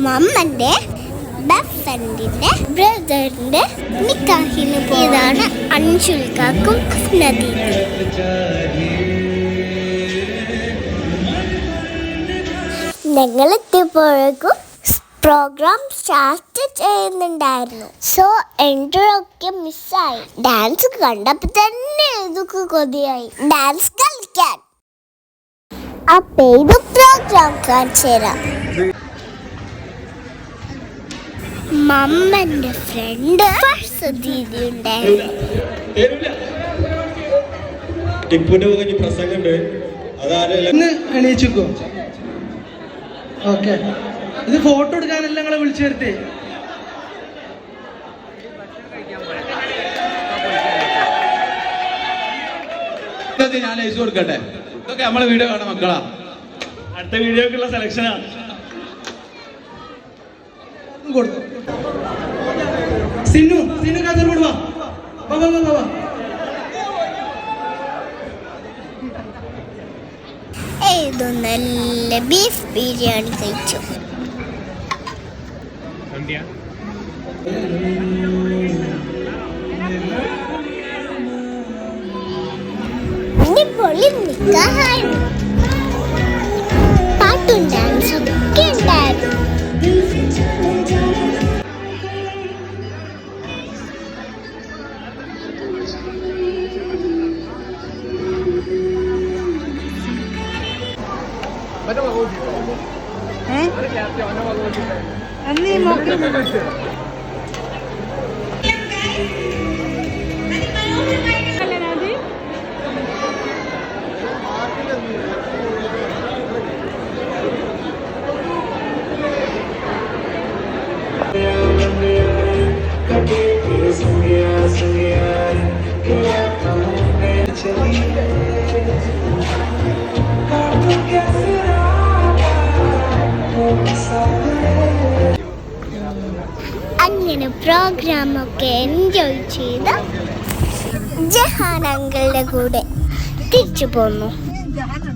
മമ്മന്റെ best ഫ്രണ്ടിന്റെ ബ്രദറിന്റെ നിക്കാഹിന് പോയതാണ് അൻഷുൽക്കാക്കും നദീക്കും. ഞങ്ങൾ എത്തിയപ്പോഴേക്കും പ്രോഗ്രാം സ്റ്റാർട്ട് ചെയ്യുന്നുണ്ടായിരുന്നു. സോ എൻട്രി ഒക്കെ മിസ്സായി. ഡാൻസ് കണ്ടപ്പോൾ തന്നെ ഇതൊക്കെ കൊതിയായി ഡാൻസ് കളിക്കാൻ. അപ്പൊ ഇത് പ്രോഗ്രാം കാണിച്ചു തരാം. മമ്മന്റെ ഫ്രണ്ട് ദീദി ഉണ്ടായിരുന്നു. ഇത് ഫോട്ടോ എടുക്കാനല്ല നിങ്ങളെ വിളിച്ചു വരുത്തേ. ഞാൻ ലൈസ് കൊടുക്കട്ടെ. ഇതൊക്കെ നമ്മളെ വീഡിയോ കാണാം മക്കളാ. അടുത്ത വീഡിയോക്കുള്ള സെലക്ഷനാ കൊടുത്തു. സിനു കാസർഗോഡ് വാ. ഏതോ നല്ല ബീഫ് ബിരിയാണി കഴിച്ചു. അടിപൊളി നിക്കാഹായിരുന്നു. പാട്ടും ഡാൻസും ഒക്കെ ഉണ്ടായിരുന്നു. അങ്ങനെ പ്രോഗ്രാമൊക്കെ എൻജോയ് ചെയ്ത് ജഹാൻ അങ്കിളുടെ കൂടെ തിരിച്ചു പോന്നു.